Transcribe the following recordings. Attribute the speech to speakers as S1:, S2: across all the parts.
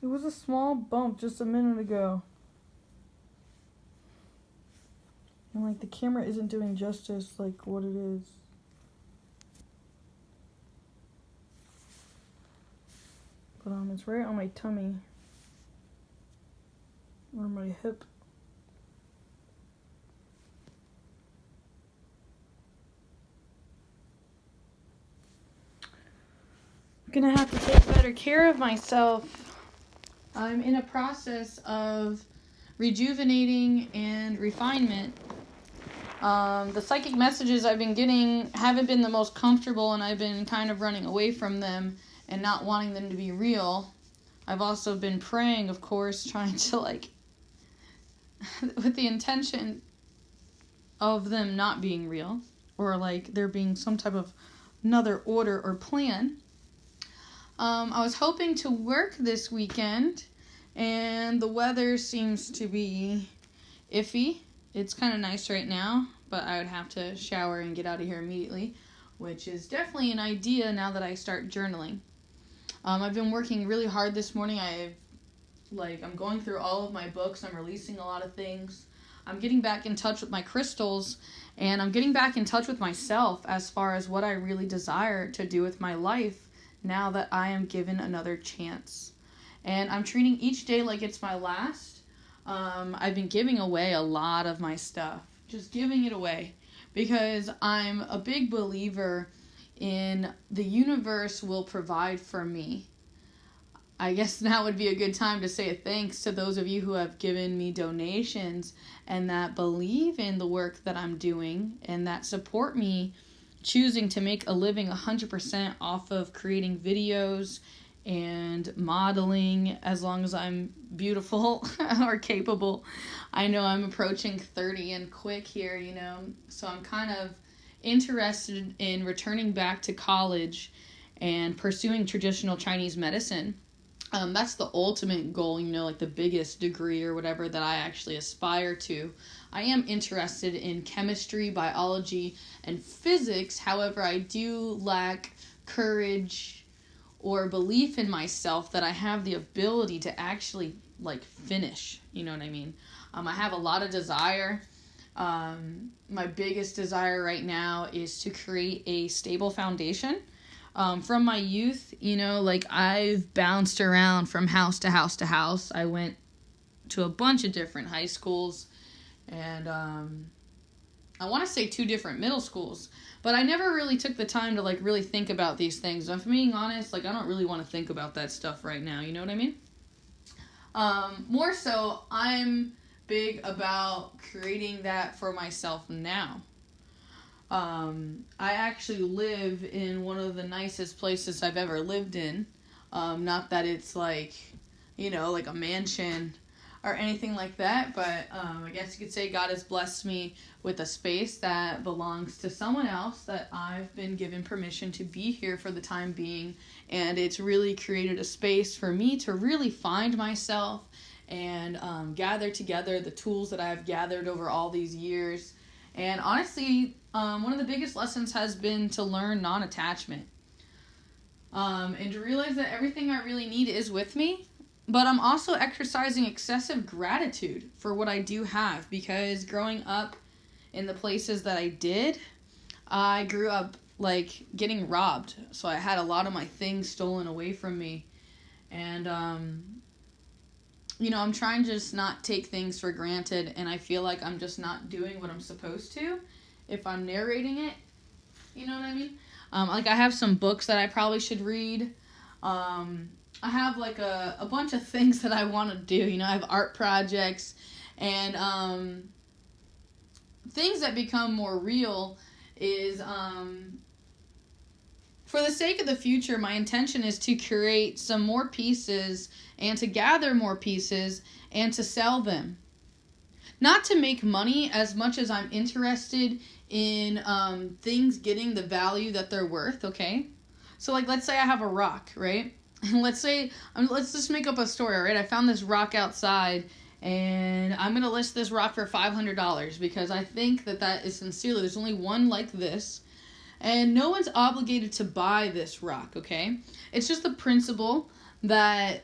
S1: It was a small bump just a minute ago. And like the camera isn't doing justice like what it is. But it's right on my tummy. Or my hip. I'm gonna have to take better care of myself. I'm in a process of rejuvenating and refinement. The psychic messages I've been getting haven't been the most comfortable, and I've been kind of running away from them and not wanting them to be real. I've also been praying, of course, trying to with the intention of them not being real, or there being some type of another order or plan. I was hoping to work this weekend, and the weather seems to be iffy. It's kind of nice right now, but I would have to shower and get out of here immediately, which is definitely an idea now that I start journaling. I've been working really hard this morning. I'm going through all of my books. I'm releasing a lot of things. I'm getting back in touch with my crystals, and I'm getting back in touch with myself as far as what I really desire to do with my life now that I am given another chance. And I'm treating each day like it's my last. I've been giving away a lot of my stuff. Just giving it away. Because I'm a big believer in the universe will provide for me. I guess now would be a good time to say a thanks to those of you who have given me donations and that believe in the work that I'm doing and that support me choosing to make a living 100% off of creating videos and modeling as long as I'm beautiful or capable. I know I'm approaching 30 and quick here, so I'm kind of interested in returning back to college and pursuing traditional Chinese medicine. That's the ultimate goal, the biggest degree or whatever that I actually aspire to. I am interested in chemistry, biology, and physics. However, I do lack courage or belief in myself that I have the ability to actually, finish. You know what I mean? I have a lot of desire. My biggest desire right now is to create a stable foundation. From my youth, I've bounced around from house to house to house. I went to a bunch of different high schools and I want to say 2 different middle schools, but I never really took the time to really think about these things. If I'm being honest, I don't really want to think about that stuff right now. You know what I mean? More so, I'm big about creating that for myself now. I actually live in one of the nicest places I've ever lived in. Not that it's like a mansion or anything like that, but I guess you could say God has blessed me with a space that belongs to someone else that I've been given permission to be here for the time being, and it's really created a space for me to really find myself and gather together the tools that I've gathered over all these years. And honestly, one of the biggest lessons has been to learn non-attachment. And to realize that everything I really need is with me. But I'm also exercising excessive gratitude for what I do have. Because growing up in the places that I did, I grew up getting robbed. So I had a lot of my things stolen away from me. And I'm trying to just not take things for granted, and I feel like I'm just not doing what I'm supposed to if I'm narrating it. You know what I mean? I have some books that I probably should read. I have a bunch of things that I want to do. I have art projects and things that become more real is for the sake of the future, my intention is to create some more pieces and to gather more pieces and to sell them. Not to make money as much as I'm interested in things getting the value that they're worth, okay? So let's say I have a rock, right? Let's just make up a story, right? I found this rock outside and I'm going to list this rock for $500 because I think that is sincerely, there's only one like this. And no one's obligated to buy this rock, okay? It's just the principle that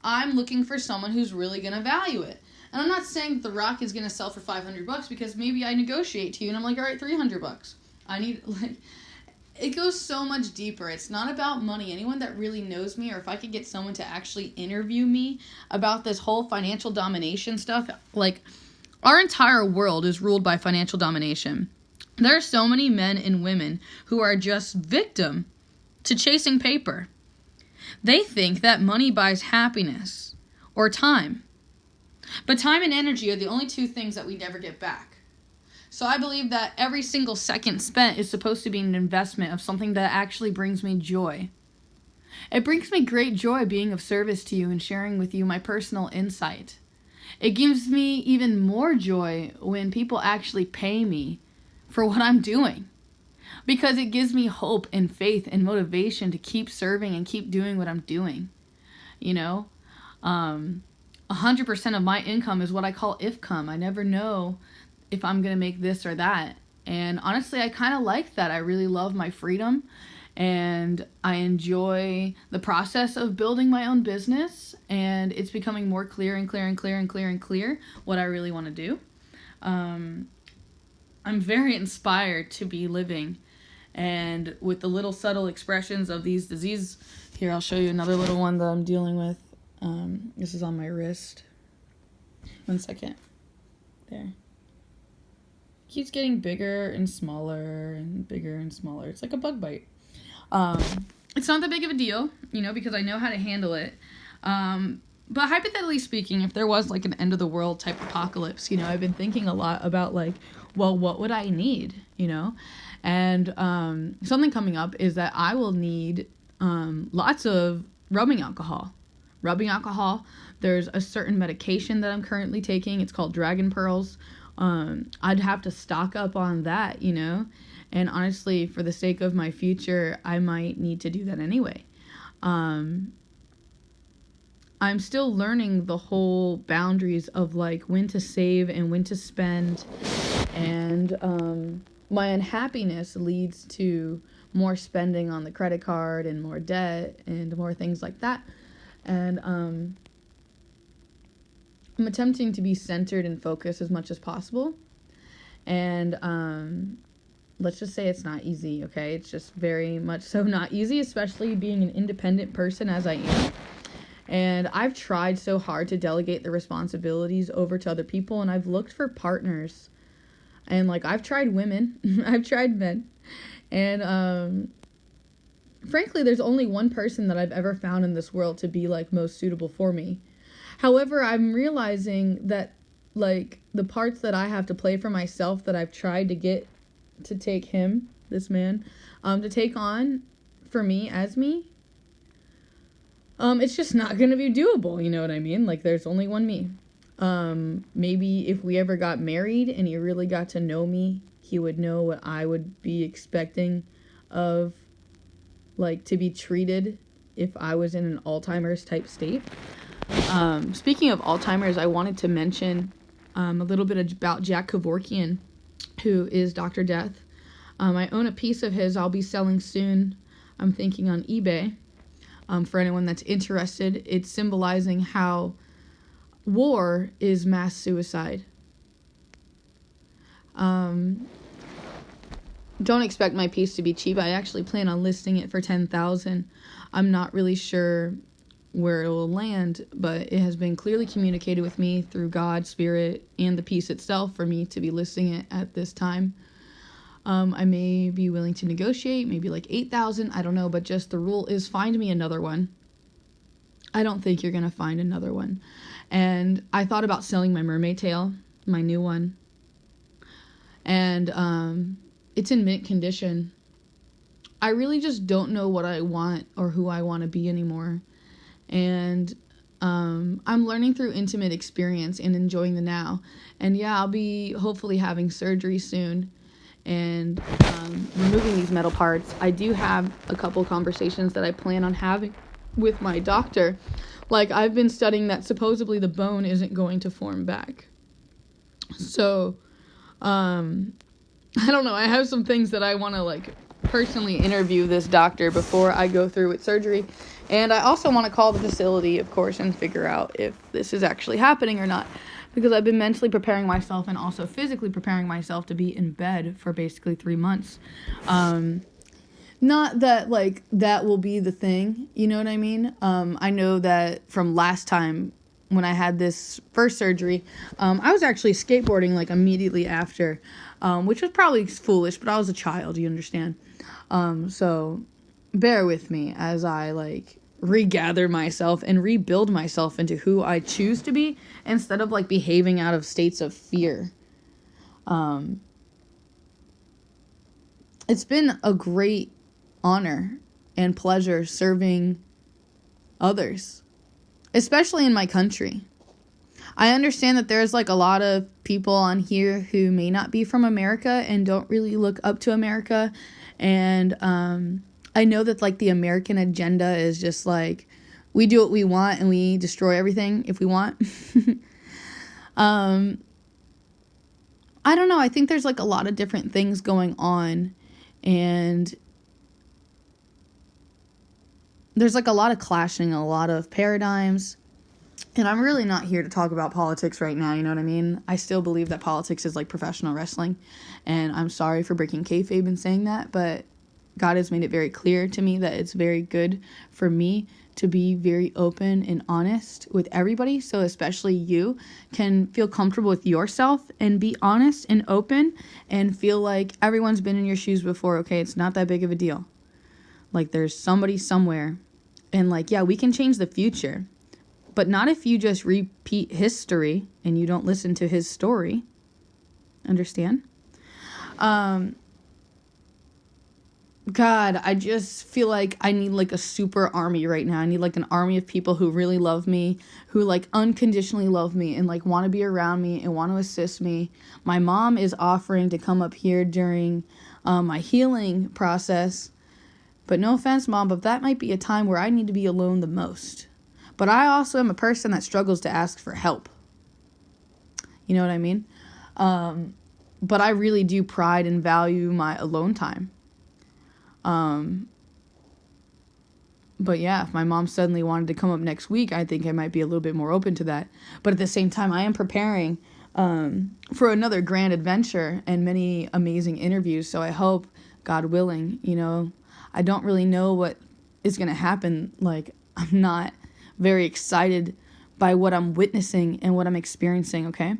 S1: I'm looking for someone who's really going to value it. And I'm not saying that the rock is going to sell for $500 because maybe I negotiate to you and I'm like, all right, $300. I need, like, it goes so much deeper. It's not about money. Anyone that really knows me, or if I could get someone to actually interview me about this whole financial domination stuff, like, our entire world is ruled by financial domination. There are so many men and women who are just victim to chasing paper. They think that money buys happiness or time. But time and energy are the only two things that we never get back. So I believe that every single second spent is supposed to be an investment of something that actually brings me joy. It brings me great joy being of service to you and sharing with you my personal insight. It gives me even more joy when people actually pay me for what I'm doing, because it gives me hope and faith and motivation to keep serving and keep doing what I'm doing. 100% of my income is what I call if-come. I never know if I'm going to make this or that. And honestly, I kind of like that. I really love my freedom, and I enjoy the process of building my own business, and it's becoming more clear and clear and clear and clear and clear what I really want to do. I'm very inspired to be living, and with the little subtle expressions of these diseases. Here, I'll show you another little one that I'm dealing with. This is on my wrist. 1 second. There. Keeps getting bigger and smaller and bigger and smaller. It's like a bug bite. It's not that big of a deal, because I know how to handle it. But hypothetically speaking, if there was like an end of the world type apocalypse, I've been thinking a lot about like, well, what would I need, And something coming up is that I will need lots of rubbing alcohol. There's a certain medication that I'm currently taking. It's called Dragon Pearls. I'd have to stock up on that, And honestly, for the sake of my future, I might need to do that anyway. I'm still learning the whole boundaries of like when to save and when to spend. And my unhappiness leads to more spending on the credit card and more debt and more things like that. And I'm attempting to be centered and focused as much as possible. And let's just say it's not easy, okay? It's just very much so not easy, especially being an independent person as I am. And I've tried so hard to delegate the responsibilities over to other people, and I've looked for partners. And like, I've tried women, I've tried men. And frankly, there's only one person that I've ever found in this world to be like most suitable for me. However, I'm realizing that like the parts that I have to play for myself that I've tried to get to take him, this man, to take on for me as me, it's just not going to be doable, you know what I mean? Like, there's only one me. Maybe if we ever got married and he really got to know me, he would know what I would be expecting of, like, to be treated if I was in an Alzheimer's type state. Speaking of Alzheimer's, I wanted to mention a little bit about Jack Kevorkian, who is Dr. Death. I own a piece of his I'll be selling soon. I'm thinking on eBay. For anyone that's interested, it's symbolizing how war is mass suicide. Don't expect my piece to be cheap. I actually plan on listing it for $10,000. I'm not really sure where it will land, but it has been clearly communicated with me through God, Spirit, and the piece itself for me to be listing it at this time. I may be willing to negotiate, maybe like $8,000, I don't know, but just the rule is find me another one. I don't think you're going to find another one. And I thought about selling my mermaid tail, my new one. And it's in mint condition. I really just don't know what I want or who I want to be anymore. And I'm learning through intimate experience and enjoying the now. And yeah, I'll be hopefully having surgery soon and removing these metal parts. I do have a couple conversations that I plan on having with my doctor. Like, I've been studying that supposedly the bone isn't going to form back. So, I don't know. I have some things that I want to, like, personally interview this doctor before I go through with surgery. And I also want to call the facility, of course, and figure out if this is actually happening or not. Because I've been mentally preparing myself and also physically preparing myself to be in bed for basically 3 months. Not that, like, that will be the thing, you know what I mean? I know that from last time when I had this first surgery, I was actually skateboarding, like, immediately after, which was probably foolish, but I was a child, you understand? So bear with me as I, like, regather myself and rebuild myself into who I choose to be instead of, like, behaving out of states of fear. It's been a great honor and pleasure serving others, especially in my country. I understand that there's, like, a lot of people on here who may not be from America and don't really look up to America. And I know that, like, the American agenda is just, like, we do what we want and we destroy everything if we want. I don't know. I think there's, like, a lot of different things going on. And there's, like, a lot of clashing, a lot of paradigms. And I'm really not here to talk about politics right now, you know what I mean? I still believe that politics is like professional wrestling. And I'm sorry for breaking kayfabe and saying that, but God has made it very clear to me that it's very good for me to be very open and honest with everybody. So especially you can feel comfortable with yourself and be honest and open and feel like everyone's been in your shoes before, okay? It's not that big of a deal. Like, there's somebody somewhere. And, like, yeah, we can change the future. But not if you just repeat history and you don't listen to his story. Understand? God, I just feel like I need, like, a super army right now. I need, like, an army of people who really love me, who, like, unconditionally love me and, like, want to be around me and want to assist me. My mom is offering to come up here during my healing process. But no offense, Mom, but that might be a time where I need to be alone the most. But I also am a person that struggles to ask for help. You know what I mean? But I really do pride and value my alone time. But yeah, if my mom suddenly wanted to come up next week, I think I might be a little bit more open to that. But at the same time, I am preparing for another grand adventure and many amazing interviews. So I hope, God willing, you know, I don't really know what is going to happen. Like, I'm not very excited by what I'm witnessing and what I'm experiencing, okay?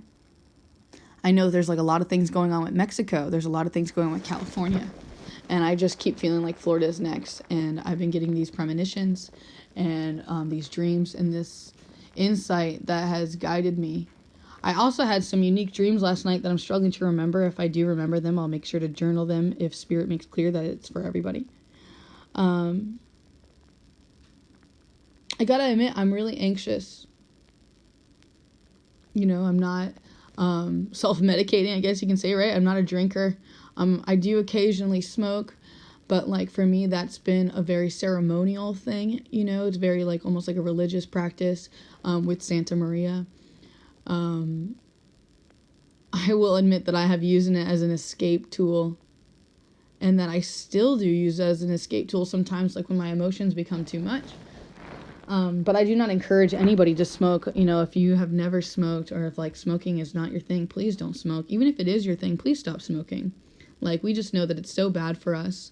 S1: I know there's, like, a lot of things going on with Mexico. There's a lot of things going on with California. And I just keep feeling like Florida is next. And I've been getting these premonitions and these dreams and this insight that has guided me. I also had some unique dreams last night that I'm struggling to remember. If I do remember them, I'll make sure to journal them if Spirit makes clear that it's for everybody. I gotta admit, I'm really anxious. You know, I'm not self-medicating, I guess you can say, right? I'm not a drinker. I do occasionally smoke, but, like, for me, that's been a very ceremonial thing, you know? It's very, like, almost like a religious practice with Santa Maria. I will admit that I have used it as an escape tool, and that I still do use it as an escape tool sometimes, like when my emotions become too much. But I do not encourage anybody to smoke. You know, if you have never smoked or if, like, smoking is not your thing, please don't smoke. Even if it is your thing, please stop smoking. Like, we just know that it's so bad for us.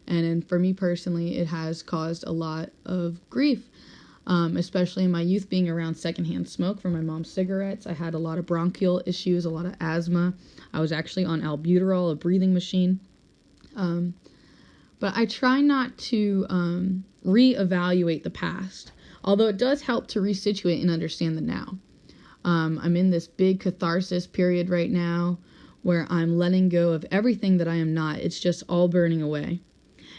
S1: And for me personally, it has caused a lot of grief, especially in my youth, being around secondhand smoke from my mom's cigarettes. I had a lot of bronchial issues, a lot of asthma. I was actually on albuterol, a breathing machine. But I try not to reevaluate the past, although it does help to resituate and understand the now. I'm in this big catharsis period right now where I'm letting go of everything that I am not. It's just all burning away.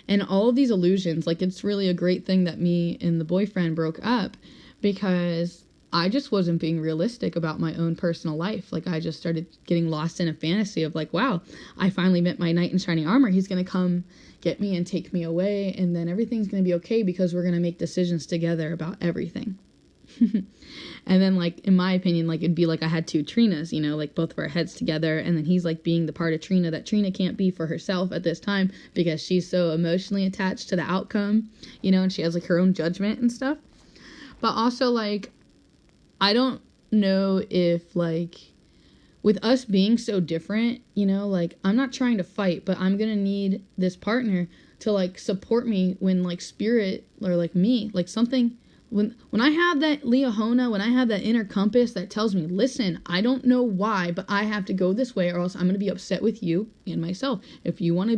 S1: And all of these illusions, like, it's really a great thing that me and the boyfriend broke up, because I just wasn't being realistic about my own personal life. Like, I just started getting lost in a fantasy of, like, wow, I finally met my knight in shining armor. He's going to come get me and take me away, and then everything's going to be okay because we're going to make decisions together about everything. And then, like, in my opinion, like, it'd be like I had two Trinas, you know, like, both of our heads together. And then he's, like, being the part of Trina that Trina can't be for herself at this time because she's so emotionally attached to the outcome, you know, and she has, like, her own judgment and stuff. But also, like, I don't know if, like, with us being so different, you know, like, I'm not trying to fight, but I'm gonna need this partner to, like, support me when, like, spirit or, like, me, like, something, when I have that Leahona, when I have that inner compass that tells me, listen, I don't know why, but I have to go this way or else I'm gonna be upset with you and myself. If you want to